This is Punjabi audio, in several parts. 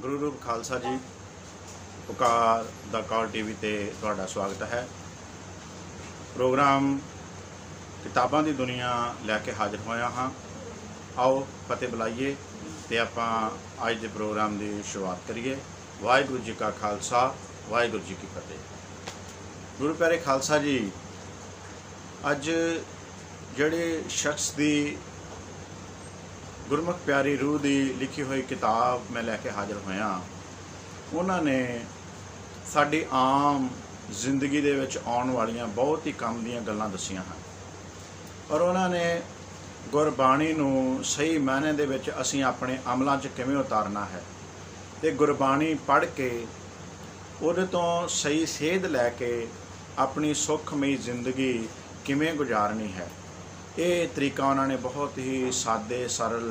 गुरु रूप खालसा जी पुकार द कॉल टीवी ते तुहाडा स्वागत है। प्रोग्राम किताबां दी दुनिया लैके हाजिर होया हाँ। आओ फतेह बुलाइए ते आपां अज दे प्रोग्राम की शुरुआत करिए। वाहिगुरू जी का खालसा, वाहिगुरू जी की फतेह। गुरु प्यारे खालसा जी, अज जिहड़े शख्स की गुरमुख प्यारी रूह की लिखी हुई किताब मैं लैके हाजिर होया, उन्होंने साड़ी आम जिंदगी दे विच आउण वालियां बहुत ही काम दीयां गल्लां दसियां हैं और उन्होंने गुरबाणी नूं सही मायने दे विच असीं अपने अमलों च किवें उतारना है ते गुरबाणी पढ़ के उहदे तो सही सेध लैके अपनी सुखमई जिंदगी किवें गुजारनी है। ये तरीका उन्होंने बहुत ही सादे सरल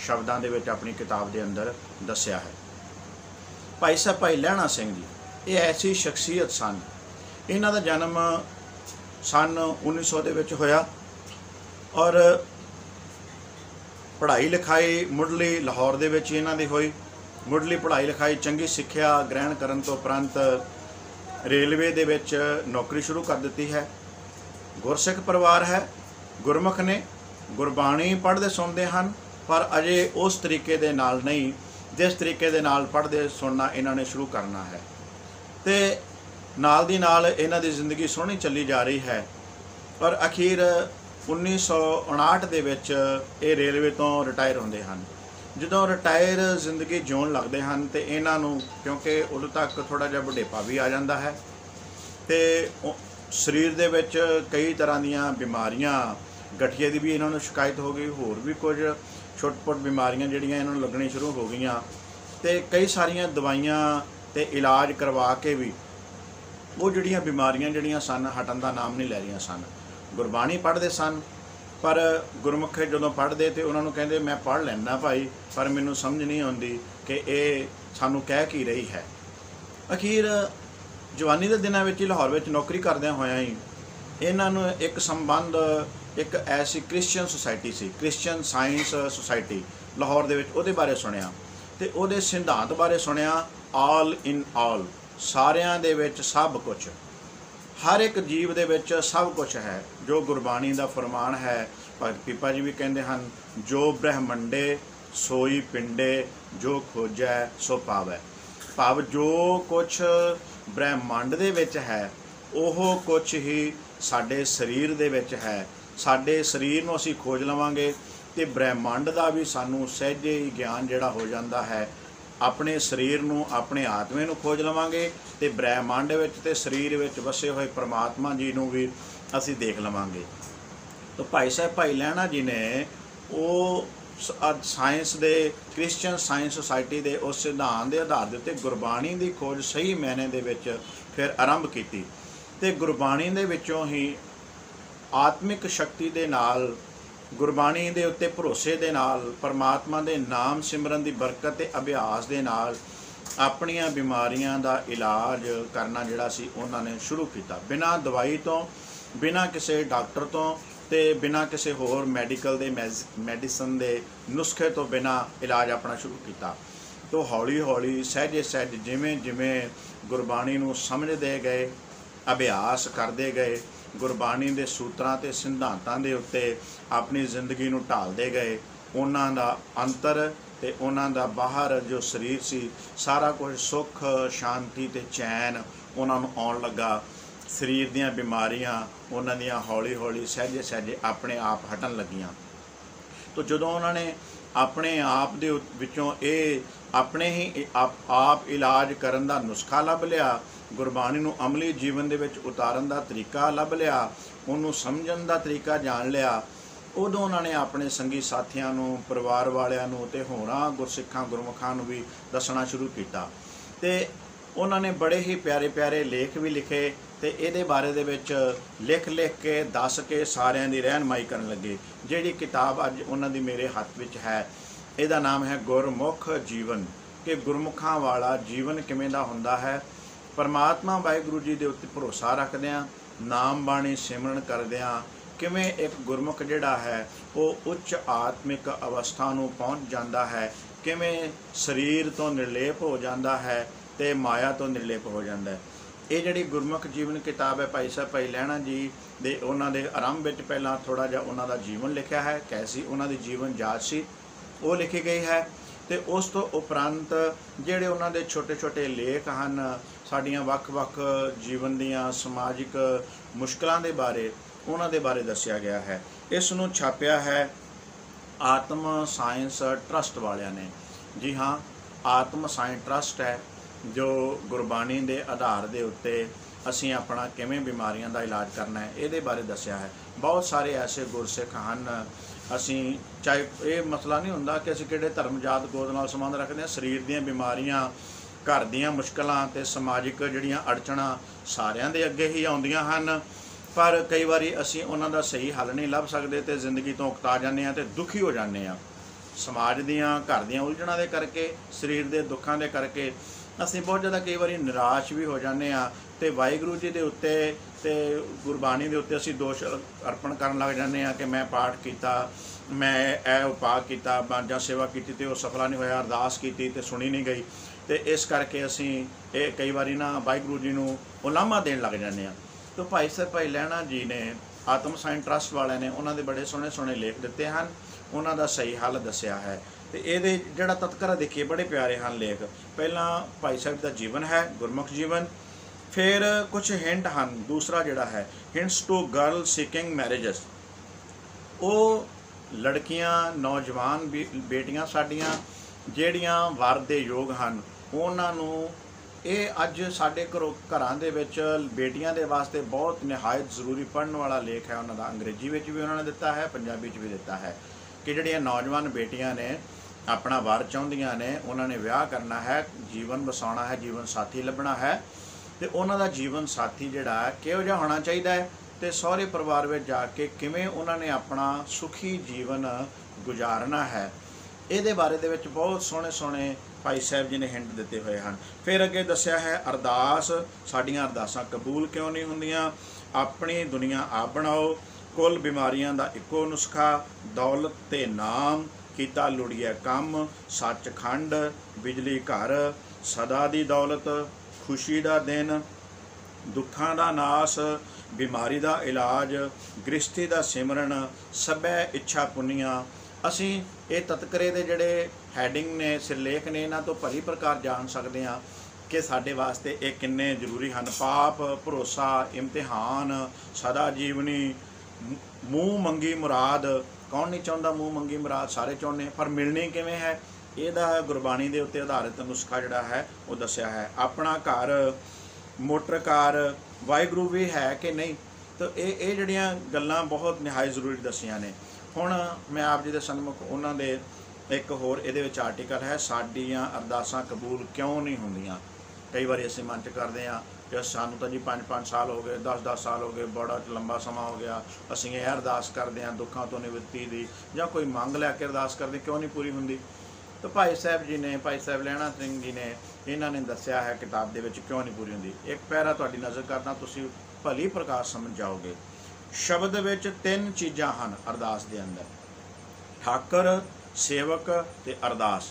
शब्दों के विच अपनी किताब के अंदर दसिया है। भाई साहब भाई लहणा सिंह जी ये ऐसी शख्सियत सन। इन्हां दा जन्म सन 1900 दे विच होया और पढ़ाई लिखाई मुढ़ली लाहौर दे विच इन्हां दी होई। मुढ़ली पढ़ाई लिखाई चंगी सिक्ख्या ग्रहण करन तो उपरंत रेलवे दे विच नौकरी शुरू कर दी है। गुरसिख परिवार है, गुरमुख ने, गुरबाणी पढ़ते सुनते हैं पर अजे उस तरीके दे नाल नहीं जिस तरीके दे नाल पढ़ते सुनना इन्होंने शुरू करना है। तो नाल दी नाल इन्हां दी जिंदगी सोहनी चली जा रही है और अखीर 1959 दे विच ये रेलवे तो रिटायर होंदे हैं। जदों रिटायर जिंदगी जिउण लगदे हैं तो इन्हां नूं क्योंकि उदों तक थोड़ा जिहा बुढ़ेपा भी आ जाता है तो शरीर दे विच कई तरह दीयां बीमारियां, गठिए की भी इन्होंने शिकायत हो गई, होर भी कुछ छुट-पुट बीमारियां जिहड़ियां इन्होंने लगनी शुरू हो गई तो कई सारियां दवाइयां ते इलाज करवा के भी वो जिहड़ियां बीमारियां जिहड़ियां सन हटन का नाम नहीं लै रही सन। गुरबाणी पढ़ते सन पर गुरमुख जदों पढ़ते तो उन्होंने कहते मैं पढ़ लैना भाई पर मैनूं समझ नहीं आती कि ये सानूं कह की रही है। अखीर जवानी के दिनों में ही लाहौर में नौकरी करदे होया ही इन्हां नूं एक संबंध एक ऐसी क्रिश्चियन सोसाइटी सी, क्रिश्चियन साइंस सोसाइटी लाहौर दे विच उहदे बारे सुनिया ते उहदे सिद्धांत बारे सुनिया। ऑल इन ऑल, सारियां दे विच सब कुछ, हर एक जीव दे विच सब कुछ है जो गुरबाणी दा फरमान है। भगत पीपा जी भी कहते हैं जो ब्रह्मंडे सोई पिंडे जो खोजै सो पावै। भाव जो कुछ ब्रह्मंड दे विच है ओह कुछ ही साडे शरीर दे विच है। साडे शरीर नूं असीं खोज लवांगे तो ब्रह्मंड का भी सानूं सहजे ही ज्ञान जिहड़ा हो जाता है। अपने शरीर नूं अपने आत्मे नूं खोज लवांगे तो ब्रह्मंड विच ते शरीर विच वसे हुए परमात्मा जी नूं भी असीं देख लवांगे। तो भाई साहब भाई लहणा जी ने वो साइंस दे क्रिश्चियन साइंस सोसाइटी दे उस सिद्धांत के आधार के उत्ते गुरबाणी की खोज सही मायने दे विच फिर आरंभ की ते गुरबाणी दे विचों ही आत्मिक शक्ति दे नाल गुरबाणी दे उत्ते भरोसे दे नाल परमात्मा दे नाम सिमरन की बरकत ते अभ्यास दे नाल अपनियां बीमारियां दा इलाज करना जिहड़ा सी उन्हां ने शुरू किया। बिना दवाई तो, बिना किसी डॉक्टर तो ते बिना किसी होर मैडिकल दे मैडिसन दे नुस्खे तो बिना इलाज अपना शुरू किया। तो हौली हौली सहजे सहज जिमें जिमें गुरबाणी नूं समझते गए, अभ्यास करते गए, गुरबाणी के सूत्रां ते सिद्धांतां दे उत्ते अपनी जिंदगी नूं ढालदे गए, उन्हां दा अंतर ते उन्हां दा बाहर जो शरीर सी सारा कुछ सुख शांति ते चैन उन्हां नूं आउण लगा। शरीर दीयां बीमारियां उन्हां दीयां हौली हौली सहजे सहजे अपने आप हटन लगियां। तो जदों उन्होंने अपने आप दे विचों ये अपने ही आप इलाज करन दा नुस्खा लभ लिया, गुरबाणी नूं अमली जीवन दे विच उतारन दा तरीका लभ लिया, उन्होंने समझण दा तरीका जान लिया, उदों उन्होंने अपने संगी साथियों नूं, परिवार वालियां नूं ते होरां गुरसिखां गुरमुखां नूं भी दसना शुरू किया। ते उन्होंने बड़े ही प्यारे प्यारे लेख भी लिखे तो ये बारे दे विच लिख लिख के दस के सारियां दी रहनमाई करन लगे। जिहड़ी किताब अज उन्हां दी मेरे हत्थ विच है इहदा नाम है गुरमुख जीवन, कि गुरमुखां वाला जीवन किवें दा हुंदा है। परमात्मा वाहिगुरू जी दे उत्ते भरोसा रखदिआं, नाम बाणी सिमरन करदिआं किवें एक गुरमुख जिहड़ा है वो उच्च आत्मिक अवस्था नूं पहुँच जाता है, ਕਿਵੇਂ ਸਰੀਰ ਤੋਂ ਨਿਰਲੇਪ ਹੋ ਜਾਂਦਾ ਹੈ ਤੇ ਮਾਇਆ ਤੋਂ ਨਿਰਲੇਪ ਹੋ ਜਾਂਦਾ ਹੈ। ਇਹ ਜਿਹੜੀ ਗੁਰਮੁਖ ਜੀਵਨ ਕਿਤਾਬ ਹੈ ਭਾਈ ਸਾਹਿਬ ਭਾਈ ਲਹਿਣਾ ਜੀ ਦੇ ਉਹਨਾਂ ਦੇ ਆਰੰਭ ਵਿੱਚ ਪਹਿਲਾਂ ਥੋੜ੍ਹਾ ਜਿਹਾ ਉਹਨਾਂ ਦਾ ਜੀਵਨ ਲਿਖਿਆ ਹੈ, ਕੈਸੀ ਉਹਨਾਂ ਦੀ ਜੀਵਨ ਜਾਂਚ ਸੀ ਉਹ ਲਿਖੀ ਗਈ ਹੈ। ਤੇ ਉਸ ਤੋਂ ਉਪਰੰਤ ਜਿਹੜੇ ਉਹਨਾਂ ਦੇ ਛੋਟੇ ਛੋਟੇ ਲੇਖ ਹਨ ਸਾਡੀਆਂ ਵੱਖ-ਵੱਖ ਜੀਵਨ ਦੀਆਂ ਸਮਾਜਿਕ ਮੁਸ਼ਕਲਾਂ ਦੇ ਬਾਰੇ, ਉਹਨਾਂ ਦੇ ਬਾਰੇ ਦੱਸਿਆ ਗਿਆ ਹੈ। ਇਸ ਨੂੰ ਛਾਪਿਆ ਹੈ ਆਤਮ ਸਾਇੰਸ ਟਰਸਟ ਵਾਲਿਆਂ ਨੇ। ਜੀ ਹਾਂ, ਆਤਮ ਸਾਇੰਸ ਟਰਸਟ ਹੈ ਜੋ ਗੁਰਬਾਣੀ ਦੇ ਆਧਾਰ ਦੇ ਉੱਤੇ ਅਸੀਂ ਆਪਣਾ ਕਿਵੇਂ ਬਿਮਾਰੀਆਂ ਦਾ ਇਲਾਜ ਕਰਨਾ ਹੈ ਇਹਦੇ ਬਾਰੇ ਦੱਸਿਆ ਹੈ। ਬਹੁਤ ਸਾਰੇ ਐਸੇ ਗੁਰਸਿੱਖ ਹਨ, ਅਸੀਂ ਚਾਹੇ ਇਹ ਮਸਲਾ ਨਹੀਂ ਹੁੰਦਾ ਕਿ ਅਸੀਂ ਕਿਹੜੇ ਧਰਮ ਜਾਤ ਗੋਤ ਨਾਲ ਸੰਬੰਧ ਰੱਖਦੇ ਹਾਂ, ਸਰੀਰ ਦੀਆਂ ਬਿਮਾਰੀਆਂ, ਘਰ ਦੀਆਂ ਮੁਸ਼ਕਲਾਂ ਤੇ ਸਮਾਜਿਕ ਜਿਹੜੀਆਂ ਅੜਚਣਾਂ ਸਾਰਿਆਂ ਦੇ ਅੱਗੇ ਹੀ ਆਉਂਦੀਆਂ ਹਨ। ਪਰ ਕਈ ਵਾਰੀ ਅਸੀਂ ਉਹਨਾਂ ਦਾ ਸਹੀ ਹੱਲ ਨਹੀਂ ਲੱਭ ਸਕਦੇ ਤੇ ਜ਼ਿੰਦਗੀ ਤੋਂ ਉਕਤਾ ਜਾਂਦੇ ਹਾਂ ਤੇ ਦੁਖੀ ਹੋ ਜਾਂਦੇ ਹਾਂ। ਸਮਾਜ ਦੀਆਂ, ਘਰ ਦੀਆਂ ਉਲਝਣਾਂ ਦੇ ਕਰਕੇ, ਸਰੀਰ ਦੇ ਦੁੱਖਾਂ ਦੇ ਕਰਕੇ ਅਸੀਂ ਬਹੁਤ ਜ਼ਿਆਦਾ ਕਈ ਵਾਰੀ ਨਿਰਾਸ਼ ਵੀ ਹੋ ਜਾਂਦੇ ਹਾਂ ਤੇ ਵਾਹਿਗੁਰੂ ਜੀ ਦੇ ਉੱਤੇ ਤੇ ਗੁਰਬਾਣੀ ਦੇ ਉੱਤੇ ਅਸੀਂ ਦੋਸ਼ ਅਰਪਣ ਕਰਨ ਲੱਗ ਜਾਂਦੇ ਹਾਂ ਕਿ ਮੈਂ ਪਾਠ ਕੀਤਾ, ਮੈਂ ਇਹ ਉਪਾਅ ਕੀਤਾ ਜਾਂ ਸੇਵਾ ਕੀਤੀ ਤੇ ਉਹ ਸਫਲਾ ਨਹੀਂ ਹੋਇਆ, ਅਰਦਾਸ ਕੀਤੀ ਤੇ ਸੁਣੀ ਨਹੀਂ ਗਈ। ਤੇ ਇਸ ਕਰਕੇ ਅਸੀਂ ਇਹ ਕਈ ਵਾਰੀ ਨਾ ਵਾਹਿਗੁਰੂ ਜੀ ਨੂੰ ਉਲਾਮਾ ਦੇਣ ਲੱਗ ਜਾਂਦੇ ਹਾਂ। ਤਾਂ ਭਾਈ ਸਾਹਿਬ ਭਾਈ ਲਹਿਣਾ ਜੀ ਨੇ ਆਤਮ ਸਾਇੰਸ ਟਰਸਟ ਵਾਲਿਆਂ ਨੇ ਉਹਨਾਂ ਦੇ ਬੜੇ ਸੋਹਣੇ ਸੋਹਣੇ ਲੇਖ ਦਿੱਤੇ ਹਨ, ਉਹਨਾਂ ਦਾ ਸਹੀ ਹੱਲ ਦੱਸਿਆ ਹੈ। ਤੇ ਇਹਦੇ ਜਿਹੜਾ ਤਤਕਰਾ ਦੇਖੀਏ ਬੜੇ ਪਿਆਰੇ ਹਨ ਲੇਖ। ਪਹਿਲਾਂ ਭਾਈ ਸਾਹਿਬ ਦਾ ਜੀਵਨ ਹੈ, ਗੁਰਮੁਖ ਜੀਵਨ, ਫਿਰ ਕੁਝ ਹਿੰਟ ਹਨ। ਦੂਸਰਾ ਜਿਹੜਾ ਹੈ hints to girl seeking marriages, ਉਹ ਲੜਕੀਆਂ, ਨੌਜਵਾਨ ਬੇਟੀਆਂ ਸਾਡੀਆਂ ਜਿਹੜੀਆਂ ਵਰ ਦੇ ਯੋਗ ਹਨ, ਉਹਨਾਂ ਨੂੰ ਇਹ ਅੱਜ ਸਾਡੇ ਘਰਾਂ ਦੇ ਵਿੱਚ ਬੇਟੀਆਂ ਦੇ ਵਾਸਤੇ ਬਹੁਤ ਨਿਹਾਇਤ ਜ਼ਰੂਰੀ ਪੜ੍ਹਨ ਵਾਲਾ ਲੇਖ ਹੈ। ਉਹਨਾਂ ਦਾ ਅੰਗਰੇਜ਼ੀ ਵਿੱਚ ਵੀ ਉਹਨਾਂ ਨੇ ਦਿੱਤਾ ਹੈ, ਪੰਜਾਬੀ 'ਚ ਵੀ ਦਿੱਤਾ ਹੈ ਕਿ ਜਿਹੜੀਆਂ ਨੌਜਵਾਨ ਬੇਟੀਆਂ ਨੇ ਆਪਣਾ ਵਰ ਚਾਹੁੰਦੀਆਂ ਨੇ, ਉਹਨਾਂ ਨੇ ਵਿਆਹ ਕਰਨਾ ਹੈ, ਜੀਵਨ ਵਸਾਉਣਾ ਹੈ, ਜੀਵਨ ਸਾਥੀ ਲੱਭਣਾ ਹੈ ਤੇ ਉਹਨਾਂ ਦਾ ਜੀਵਨ ਸਾਥੀ ਜਿਹੜਾ ਕਿਹੋ ਜਿਹਾ ਹੋਣਾ ਚਾਹੀਦਾ ਹੈ ਤੇ ਸਹੁਰੇ ਪਰਿਵਾਰ ਵਿੱਚ ਜਾ ਕੇ ਕਿਵੇਂ ਉਹਨਾਂ ਨੇ ਆਪਣਾ ਸੁਖੀ ਜੀਵਨ ਗੁਜ਼ਾਰਨਾ ਹੈ, ਇਹਦੇ ਬਾਰੇ ਦੇ ਵਿੱਚ ਬਹੁਤ ਸੋਹਣੇ ਸੋਹਣੇ ਭਾਈ ਸਾਹਿਬ ਜੀ ਨੇ ਹਿੰਟ ਦਿੱਤੇ ਹੋਏ ਹਨ। ਫਿਰ ਅੱਗੇ ਦੱਸਿਆ ਹੈ ਅਰਦਾਸ, ਸਾਡੀਆਂ ਅਰਦਾਸਾਂ ਕਬੂਲ ਕਿਉਂ ਨਹੀਂ ਹੁੰਦੀਆਂ, ਆਪਣੀ ਦੁਨੀਆ ਆਪ ਬਣਾਓ, ਕੁੱਲ ਬਿਮਾਰੀਆਂ ਦਾ ਇੱਕੋ ਨੁਸਖਾ, ਦੌਲਤ ਤੇ ਨਾਮ, ਕੀਤਾ ਲੋੜੀਆ ਕੰਮ, ਸੱਚਖੰਡ, ਬਿਜਲੀ ਘਰ, ਸਦਾ ਦੀ ਦੌਲਤ, ਖੁਸ਼ੀ ਦਾ ਦਿਨ, ਦੁੱਖਾਂ ਦਾ ਨਾਸ, ਬਿਮਾਰੀ ਦਾ ਇਲਾਜ, ਗ੍ਰਸਤੀ ਦਾ ਸਿਮਰਨ, ਸਭੈ ਇੱਛਾ ਪੁੰਨੀਆਂ। ਅਸੀਂ ਇਹ ਤਤਕਰੇ ਦੇ ਜਿਹੜੇ ਹੈਡਿੰਗ ਨੇ, ਸਿਰਲੇਖ ਨੇ, ਇਹਨਾਂ ਤੋਂ ਭਲੀ ਪ੍ਰਕਾਰ ਜਾਣ ਸਕਦੇ ਹਾਂ ਕਿ ਸਾਡੇ ਵਾਸਤੇ ਇਹ ਕਿੰਨੇ ਜ਼ਰੂਰੀ ਹਨ। ਪਾਪ, ਭਰੋਸਾ, ਇਮਤਿਹਾਨ, ਸਦਾ ਜੀਵਨੀ, ਮੂੰਹ ਮੰਗੀ ਮੁਰਾਦ, ਕੌਣ ਨਹੀਂ ਚਾਹੁੰਦਾ ਮੂੰਹ ਮੰਗੀ ਮੁਰਾਦ, ਸਾਰੇ ਚਾਹੁੰਦੇ, ਪਰ ਮਿਲਣੀ ਕਿਵੇਂ ਹੈ, ਇਹਦਾ ਗੁਰਬਾਣੀ ਦੇ ਉੱਤੇ ਆਧਾਰਿਤ ਨੁਸਖਾ ਜਿਹੜਾ ਹੈ ਉਹ ਦੱਸਿਆ ਹੈ। ਆਪਣਾ ਘਰ, ਮੋਟਰ ਕਾਰ, ਵਾਹਿਗੁਰੂ ਵੀ ਹੈ ਕਿ ਨਹੀਂ, ਤਾਂ ਇਹ ਜਿਹੜੀਆਂ ਗੱਲਾਂ ਬਹੁਤ ਨਿਹਾਇਤ ਜ਼ਰੂਰੀ ਦੱਸੀਆਂ ਨੇ। ਹੁਣ ਮੈਂ ਆਪ ਜੀ ਦੇ ਸਨਮੁਖ ਉਹਨਾਂ ਦੇ ਇੱਕ ਹੋਰ ਇਹਦੇ ਵਿੱਚ ਆਰਟੀਕਲ ਹੈ, ਸਾਡੀਆਂ ਅਰਦਾਸਾਂ ਕਬੂਲ ਕਿਉਂ ਨਹੀਂ ਹੁੰਦੀਆਂ। ਕਈ ਵਾਰੀ ਅਸੀਂ ਮਨ 'ਚ ਕਰਦੇ ਹਾਂ ਕਿ ਸਾਨੂੰ ਤਾਂ ਜੀ 5-5 ਸਾਲ ਹੋ ਗਏ, 10-10 ਸਾਲ ਹੋ ਗਏ, ਬੜਾ ਲੰਬਾ ਸਮਾਂ ਹੋ ਗਿਆ, ਅਸੀਂ ਇਹ ਅਰਦਾਸ ਕਰਦੇ ਹਾਂ ਦੁੱਖਾਂ ਤੋਂ ਨਿਵਰਤੀ ਦੀ, ਜਾਂ ਕੋਈ ਮੰਗ ਲੈ ਕੇ ਅਰਦਾਸ ਕਰਦੇ, ਕਿਉਂ ਨਹੀਂ ਪੂਰੀ ਹੁੰਦੀ। ਤਾਂ ਭਾਈ ਸਾਹਿਬ ਜੀ ਨੇ, ਭਾਈ ਸਾਹਿਬ ਲਹਿਣਾ ਸਿੰਘ ਜੀ ਨੇ, ਇਹਨਾਂ ਨੇ ਦੱਸਿਆ ਹੈ ਕਿਤਾਬ ਦੇ ਵਿੱਚ ਕਿਉਂ ਨਹੀਂ ਪੂਰੀ ਹੁੰਦੀ। ਇੱਕ ਪੈਰਾ ਤੁਹਾਡੀ ਨਜ਼ਰ ਕਰਦਾ, ਤੁਸੀਂ ਭਲੀ ਪ੍ਰਕਾਰ ਸਮਝ ਜਾਓਗੇ। ਸ਼ਬਦ ਵਿੱਚ 3 ਚੀਜ਼ਾਂ ਹਨ ਅਰਦਾਸ ਦੇ ਅੰਦਰ, ਠਾਕਰ, ਸੇਵਕ ਤੇ ਅਰਦਾਸ।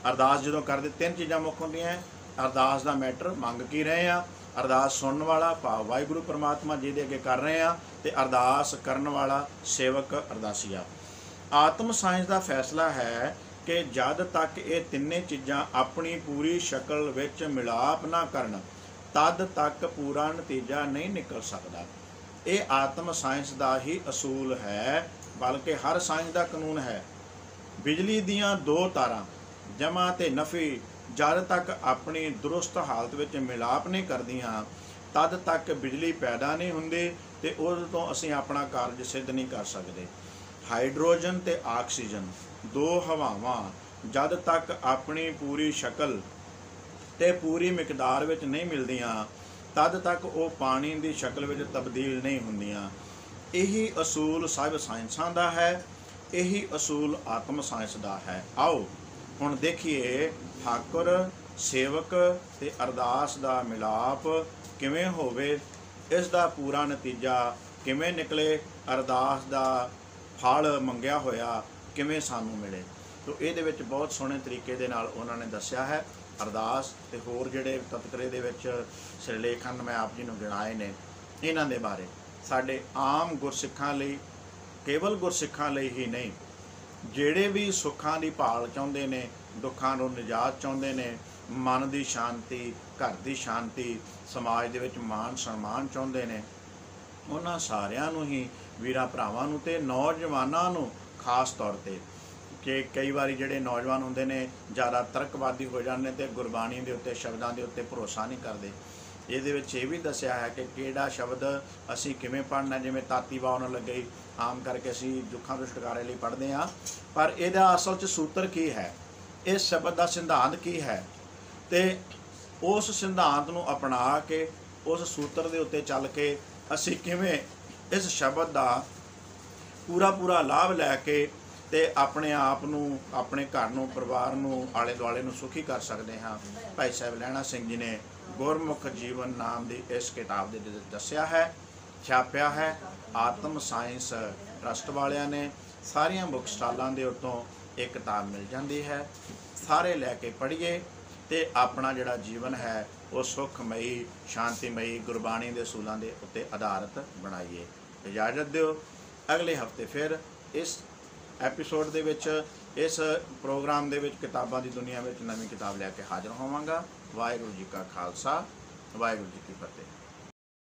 ਅਰਦਾਸ ਜਦੋਂ ਕਰਦੇ 3 ਚੀਜ਼ਾਂ ਮੁੱਖ ਹੁੰਦੀਆਂ। ਅਰਦਾਸ ਦਾ ਮੈਟਰ, ਮੰਗ ਕੀ ਰਹੇ ਆ, ਅਰਦਾਸ ਸੁਣਨ ਵਾਲਾ ਭਾਵ ਵਾਹਿਗੁਰੂ ਪਰਮਾਤਮਾ ਜੀ ਦੇ ਅੱਗੇ ਕਰ ਰਹੇ ਆ, ਤੇ ਅਰਦਾਸ ਕਰਨ ਵਾਲਾ ਸੇਵਕ, ਅਰਦਾਸੀਆ। ਆਤਮ ਸਾਇੰਸ ਦਾ ਫੈਸਲਾ ਹੈ ਕਿ ਜਦ ਤੱਕ ਇਹ ਤਿੰਨੇ ਚੀਜ਼ਾਂ ਆਪਣੀ ਪੂਰੀ ਸ਼ਕਲ ਵਿੱਚ ਮਿਲਾਪ ਨਾ ਕਰਨ ਤਦ ਤੱਕ ਪੂਰਾ ਨਤੀਜਾ ਨਹੀਂ ਨਿਕਲ ਸਕਦਾ। ਇਹ ਆਤਮ ਸਾਇੰਸ ਦਾ ਹੀ ਅਸੂਲ ਹੈ, ਬਲਕਿ ਹਰ ਸਾਇੰਸ ਦਾ ਕਾਨੂੰਨ ਹੈ। ਬਿਜਲੀ ਦੀਆਂ 2 ਤਾਰਾਂ ਜਮਾ ਤੇ ਨਫੀ ਜਦ ਤੱਕ ਆਪਣੀ ਦਰੁਸਤ ਹਾਲਤ ਵਿੱਚ ਮਿਲਾਪ ਨਹੀਂ ਕਰਦੀਆਂ ਤਦ ਤੱਕ ਬਿਜਲੀ ਪੈਦਾ ਨਹੀਂ ਹੁੰਦੀ ਤੇ ਉਹਦੇ ਤੋਂ ਅਸੀਂ ਆਪਣਾ ਕਾਰਜ ਸਿੱਧ ਨਹੀਂ ਕਰ ਸਕਦੇ। ਹਾਈਡਰੋਜਨ ਤੇ ਆਕਸੀਜਨ 2 ਹਵਾਵਾਂ ਜਦ ਤੱਕ ਆਪਣੀ ਪੂਰੀ ਸ਼ਕਲ ਤੇ ਪੂਰੀ ਮਿਕਦਾਰ ਵਿੱਚ ਨਹੀਂ ਮਿਲਦੀਆਂ ਤਦ ਤੱਕ ਉਹ ਪਾਣੀ ਦੀ ਸ਼ਕਲ ਵਿੱਚ ਤਬਦੀਲ ਨਹੀਂ ਹੁੰਦੀਆਂ। ਇਹੀ ਅਸੂਲ ਸਭ ਸਾਇੰਸਾਂ ਦਾ ਹੈ, ਇਹੀ ਅਸੂਲ ਆਤਮ ਸਾਇੰਸ ਦਾ ਹੈ। ਆਓ ਹੁਣ ਦੇਖੀਏ ਠਾਕੁਰ, ਸੇਵਕ ਤੇ ਅਰਦਾਸ ਦਾ ਮਿਲਾਪ ਕਿਵੇਂ ਹੋਵੇ, ਇਸ ਦਾ ਪੂਰਾ ਨਤੀਜਾ ਕਿਵੇਂ ਨਿਕਲੇ, ਅਰਦਾਸ ਦਾ ਫਲ ਮੰਗਿਆ ਹੋਇਆ ਕਿਵੇਂ ਸਾਨੂੰ ਮਿਲੇ। तो ਇਹਦੇ ਵਿੱਚ ਬਹੁਤ ਸੋਹਣੇ ਤਰੀਕੇ ਦੇ ਨਾਲ ਉਹਨਾਂ ਨੇ ਦੱਸਿਆ ਹੈ। ਅਰਦਾਸ ਤੇ ਹੋਰ ਜਿਹੜੇ ਤਤਕਰੇ ਦੇ ਵਿੱਚ ਸਿਰਲੇਖ ਹਨ ਮੈਂ ਆਪ ਜੀ ਨੂੰ ਗਿਣਾਏ ਨੇ, ਇਹਨਾਂ ਦੇ ਬਾਰੇ ਸਾਡੇ ਆਮ ਗੁਰਸਿੱਖਾਂ ਲਈ, ਕੇਵਲ ਗੁਰਸਿੱਖਾਂ ਲਈ ਹੀ ਨਹੀਂ, ਜਿਹੜੇ ਵੀ ਸੁੱਖਾਂ ਦੀ ਭਾਲ ਚਾਹੁੰਦੇ ਨੇ, ਦੁੱਖਾਂ ਨੂੰ ਨਿਜਾਤ ਚਾਹੁੰਦੇ ਨੇ, ਮਨ ਦੀ ਸ਼ਾਂਤੀ, ਘਰ ਦੀ ਸ਼ਾਂਤੀ, ਸਮਾਜ ਦੇ ਵਿੱਚ ਮਾਣ ਸਨਮਾਨ ਚਾਹੁੰਦੇ ਨੇ, ਉਹਨਾਂ ਸਾਰਿਆਂ ਨੂੰ ਹੀ ਵੀਰਾਂ ਭਰਾਵਾਂ ਨੂੰ ਤੇ ਨੌਜਵਾਨਾਂ ਨੂੰ ਖਾਸ ਤੌਰ ਤੇ, ਕਿ ਕਈ ਵਾਰੀ ਜਿਹੜੇ ਨੌਜਵਾਨ ਹੁੰਦੇ ਨੇ ਜ਼ਿਆਦਾ ਤਰਕਵਾਦੀ ਹੋ ਜਾਂਦੇ ਤੇ ਗੁਰਬਾਣੀ ਦੇ ਉੱਤੇ, ਸ਼ਬਦਾਂ ਦੇ ਉੱਤੇ ਭਰੋਸਾ ਨਹੀਂ ਕਰਦੇ। ਇਹਦੇ ਵਿੱਚ ਇਹ ਵੀ ਦੱਸਿਆ ਹੈ ਕਿ ਕਿਹੜਾ ਸ਼ਬਦ ਅਸੀਂ ਕਿਵੇਂ ਪੜ੍ਹਨਾ, ਜਿਵੇਂ ਤਾਤੀ ਵਾਉਣ ਲੱਗੇ ਆਮ ਕਰਕੇ ਅਸੀਂ ਦੁੱਖਾਂ ਤੋਂ ਛੁਟਕਾਰੇ ਲਈ ਪੜ੍ਹਦੇ ਹਾਂ, ਪਰ ਇਹਦਾ ਅਸਲ 'ਚ ਸੂਤਰ ਕੀ ਹੈ, ਇਸ ਸ਼ਬਦ ਦਾ ਸਿਧਾਂਤ ਕੀ ਹੈ, ਤੇ ਉਸ ਸਿਧਾਂਤ ਨੂੰ ਅਪਣਾ ਕੇ, ਉਸ ਸੂਤਰ ਦੇ ਉੱਤੇ ਚੱਲ ਕੇ ਅਸੀਂ ਕਿਵੇਂ ਇਸ ਸ਼ਬਦ ਦਾ ਪੂਰਾ ਲਾਭ ਲੈ ਕੇ ਤੇ ਆਪਣੇ ਆਪ ਨੂੰ, ਆਪਣੇ ਘਰ ਨੂੰ, ਪਰਿਵਾਰ ਨੂੰ, ਆਲੇ ਦੁਆਲੇ ਨੂੰ ਸੁਖੀ ਕਰ ਸਕਦੇ ਹਾਂ। ਭਾਈ ਸਾਹਿਬ ਲਹਿਣਾ ਸਿੰਘ ਜੀ ਨੇ ਗੁਰਮੁਖ ਜੀਵਨ ਨਾਮ ਦੀ ਇਸ ਕਿਤਾਬ ਦੇ ਵਿੱਚ ਦੱਸਿਆ ਹੈ, ਛਾਪਿਆ ਹੈ। ਆਤਮ ਸਾਇੰਸ ਟਰਸਟ ਵਾਲਿਆਂ ਨੇ ਸਾਰੀਆਂ ਬੁੱਕ ਸਟਾਲਾਂ ਦੇ ਉੱਤੋਂ ਇਹ ਕਿਤਾਬ ਮਿਲ ਜਾਂਦੀ ਹੈ। ਸਾਰੇ ਲੈ ਕੇ ਪੜ੍ਹੀਏ ਤੇ ਆਪਣਾ ਜਿਹੜਾ ਜੀਵਨ ਹੈ ਉਹ ਸੁਖਮਈ, ਸ਼ਾਂਤੀਮਈ, ਗੁਰਬਾਣੀ ਦੇ ਅਸੂਲਾਂ ਦੇ ਉੱਤੇ ਆਧਾਰਿਤ ਬਣਾਈਏ। ਇਜਾਜ਼ਤ ਦਿਓ, ਅਗਲੇ ਹਫ਼ਤੇ ਫਿਰ ਇਸ ਐਪੀਸੋਡ ਦੇ ਵਿੱਚ, ਇਸ ਪ੍ਰੋਗਰਾਮ ਦੇ ਵਿੱਚ ਕਿਤਾਬਾਂ ਦੀ ਦੁਨੀਆ ਵਿੱਚ ਨਵੀਂ ਕਿਤਾਬ ਲੈ ਕੇ ਹਾਜ਼ਰ ਹੋਵਾਂਗਾ। ਵਾਹਿਗੁਰੂ ਜੀ ਕਾ ਖਾਲਸਾ, ਵਾਹਿਗੁਰੂ ਜੀ ਕੀ ਫਤਿਹ।